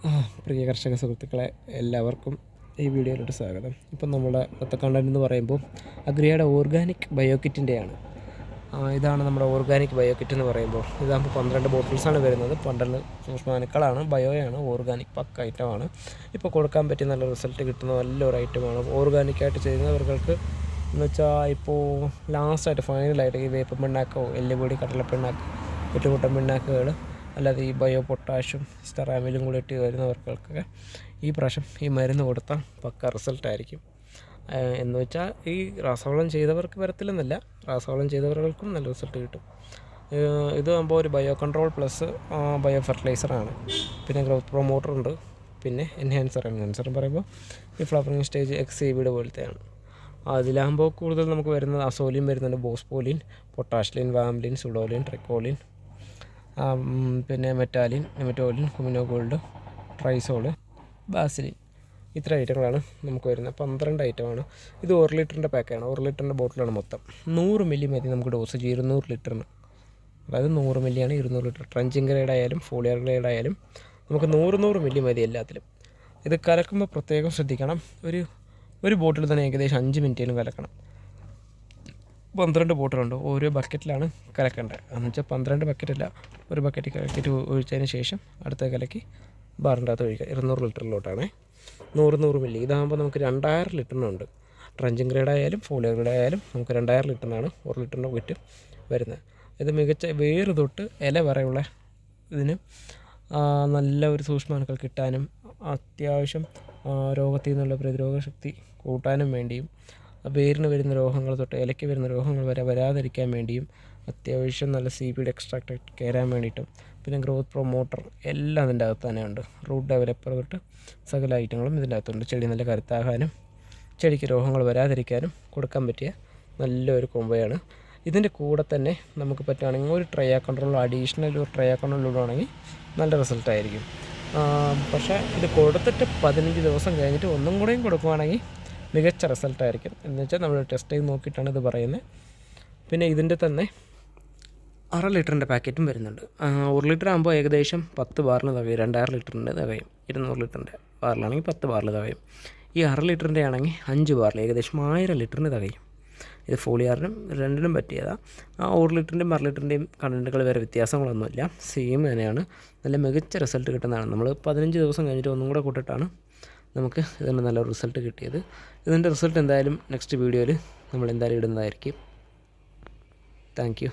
പ്രിയ കർഷക സുഹൃത്തുക്കളെ, എല്ലാവർക്കും ഈ വീഡിയോയിലോട്ട് സ്വാഗതം. ഇപ്പം നമ്മുടെ ഇന്നത്തെ കണ്ടന്റ് എന്ന് പറയുമ്പോൾ അഗ്രിയയുടെ ഓർഗാനിക് ബയോകിറ്റിൻ്റെയാണ്. ഇതാണ് നമ്മുടെ ഓർഗാനിക് ബയോകിറ്റ് എന്ന് പറയുമ്പോൾ. ഇതാകുമ്പോൾ 12 ബോട്ടിൽസാണ് വരുന്നത്. 12 സൂക്ഷ്മാണുക്കളാണ്, ബയോയാണ്, ഓർഗാനിക് പക്ക ഐറ്റമാണ്. ഇപ്പോൾ കൊടുക്കാൻ പറ്റിയ നല്ല റിസൾട്ട് കിട്ടുന്ന നല്ലൊരു ഐറ്റമാണ്. ഓർഗാനിക്കായിട്ട് ചെയ്യുന്നവർക്ക് എന്ന് വെച്ചാൽ ഇപ്പോൾ ലാസ്റ്റായിട്ട് ഫൈനലായിട്ട് ഈ വേപ്പ പിണ്ണാക്കോ എല്ലുപൊടി കടലപ്പിണ്ണാക്ക് കുറ്റകൂട്ടൻ പിണ്ണാക്കുകൾ അല്ലാതെ ഈ ബയോ പൊട്ടാഷും സ്റ്റെറാമിലും കൂടി ഇട്ട് വരുന്നവർക്കൊക്കെ ഈ പ്രാവശ്യം ഈ മരുന്ന് കൊടുത്താൽ പക്ക റിസൾട്ടായിരിക്കും. എന്ന് വെച്ചാൽ ഈ രാസവളം ചെയ്തവർക്ക് വരത്തില്ലെന്നല്ല, രാസവളം ചെയ്തവർക്കും നല്ല റിസൾട്ട് കിട്ടും. ഇതാകുമ്പോൾ ഒരു ബയോ കൺട്രോൾ പ്ലസ് ബയോ ഫെർട്ടിലൈസറാണ്. പിന്നെ ഗ്രോത്ത് പ്രൊമോട്ടറുണ്ട്, പിന്നെ എൻഹാൻസർ പറയുമ്പോൾ ഈ ഫ്ലവറിങ് സ്റ്റേജ് എക്സീബിഡ് പോലത്തെയാണ്. അതിലാകുമ്പോൾ കൂടുതൽ നമുക്ക് വരുന്നത് അസോലിൻ വരുന്നുണ്ട്, ബോസ്പോലിൻ, പൊട്ടാഷ്ലിൻ, വാംലിൻ, സുഡോലിൻ, ട്രിക്കോളിൻ, പിന്നെ മെറ്റാലിൻ, നെമറ്റോലിൻ, ഹുമിനോഗോൾഡ്, ട്രൈസോള്, ബാസിലിൻ, ഇത്ര ഐറ്റങ്ങളാണ് നമുക്ക് വരുന്നത്. 12 ഐറ്റമാണ്. ഇത് 1 ലിറ്ററിൻ്റെ പാക്കാണ്. 1 ലിറ്ററിൻ്റെ ബോട്ടിലാണ് മൊത്തം. 100 മില്ലി മതി നമുക്ക് ഡോസേജ് 200 ലിറ്ററിന്. അതായത് 100 മില്ലിയാണ് 200 ലിറ്റർ. ട്രഞ്ചിങ് ഗ്രേഡ് ആയാലും ഫോളിയർ ഗ്രേഡ് ആയാലും നമുക്ക് 100 മില്ലി മതി എല്ലാത്തിലും. ഇത് കലക്കുമ്പോൾ പ്രത്യേകം ശ്രദ്ധിക്കണം. ഒരു ബോട്ടിൽ തന്നെ ഏകദേശം 5 മിനിറ്റേലും കലക്കണം. 12 ബോട്ടിലുണ്ട്. ഓരോ ബക്കറ്റിലാണ് കലക്കേണ്ടത്. എന്ന് വെച്ചാൽ 12 ബക്കറ്റല്ല, ഒരു ബക്കറ്റ് ഒഴിച്ചതിന് ശേഷം അടുത്ത കലക്കി ബാറിൻ്റെ അകത്ത് ഒഴിക്കുക. 200 ലിറ്ററിലോട്ടാണ്. 100 മില്ലി. ഇതാകുമ്പോൾ നമുക്ക് 2000 ലിറ്ററിനുണ്ട്. ട്രഞ്ചിങ് ഗ്രേഡ് ആയാലും ഫോളിയർ ഗ്രേഡ് ആയാലും നമുക്ക് 2000 ലിറ്ററിനാണ് 1 ലിറ്ററിൻ്റെ വിറ്റ് വരുന്നത്. ഇത് മികച്ച വേര് തൊട്ട് ഇല വരെയുള്ള ഇതിന് നല്ല ഒരു സൂക്ഷ്മാണുക്കൾ കിട്ടാനും അത്യാവശ്യം രോഗത്തിൽ നിന്നുള്ള പ്രതിരോധ ശക്തി കൂട്ടാനും വേണ്ടിയും വേരിന് വരുന്ന രോഗങ്ങൾ തൊട്ട് ഇലയ്ക്ക് വരുന്ന രോഗങ്ങൾ വരെ വരാതിരിക്കാൻ വേണ്ടിയും അത്യാവശ്യം നല്ല CBD എക്സ്ട്രാക്റ്റ് കയറാൻ വേണ്ടിയിട്ടും പിന്നെ ഗ്രോത്ത് പ്രൊമോട്ടർ എല്ലാം അതിൻ്റെ അകത്ത് തന്നെ ഉണ്ട്. റൂട്ട് ഡെവലപ്പർ തൊട്ട് സകല ഐറ്റങ്ങളും ഇതിൻ്റെ അകത്തുണ്ട്. ചെടി നല്ല കരുത്താകാനും ചെടിക്ക് രോഗങ്ങൾ വരാതിരിക്കാനും കൊടുക്കാൻ പറ്റിയ നല്ലൊരു കോംബോയാണ്. ഇതിൻ്റെ കൂടെ തന്നെ നമുക്ക് പറ്റുകയാണെങ്കിൽ ഒരു ട്രയാ കൺട്രോൾ അഡീഷണൽ ഒരു ട്രയാ കൺട്രോൾ ഇടുകയാണെങ്കിൽ നല്ല റിസൾട്ടായിരിക്കും. പക്ഷേ ഇത് കൊടുത്തിട്ട് 15 ദിവസം കഴിഞ്ഞിട്ട് ഒന്നും കൂടെയും കൊടുക്കുകയാണെങ്കിൽ മികച്ച റിസൾട്ടായിരിക്കും. എന്ന് വെച്ചാൽ നമ്മൾ ടെസ്റ്റ് ചെയ്ത് നോക്കിയിട്ടാണ് ഇത് പറയുന്നത്. പിന്നെ ഇതിൻ്റെ തന്നെ 1/2 ലിറ്ററിൻ്റെ പാക്കറ്റും വരുന്നുണ്ട്. 1 ലിറ്റർ ആകുമ്പോൾ ഏകദേശം 10 ബാറിന് തകയും. 2000 ലിറ്ററിൻ്റെ തകയും. 200 ലിറ്ററിൻ്റെ ബാറിലാണെങ്കിൽ 10 ബാറിൽ തകയും. ഈ 1/2 ലിറ്ററിൻ്റെ ആണെങ്കിൽ 5 ബാറിൽ ഏകദേശം 1000 ലിറ്ററിന് തകയും. ഇത് ഫോളിയാറിനും രണ്ടിനും പറ്റിയതാണ്. 1 ലിറ്ററിൻ്റെയും 1/2 ലിറ്ററിൻ്റെയും കണ്ടൻറ്റുകൾ വേറെ വ്യത്യാസങ്ങളൊന്നുമില്ല, സെയിം തന്നെയാണ്. നല്ല മികച്ച റിസൾട്ട് കിട്ടുന്നതാണ്. നമ്മൾ 15 ദിവസം കഴിഞ്ഞിട്ട് ഒന്നും കൂടെ കൂട്ടിയിട്ടാണ് നമുക്ക് ഇതിന് നല്ല റിസൾട്ട് കിട്ടിയത്. ഇതിൻ്റെ റിസൾട്ട് എന്തായാലും നെക്സ്റ്റ് വീഡിയോയിൽ നമ്മൾ എന്തായാലും ഇടുന്നതായിരിക്കും. Thank you.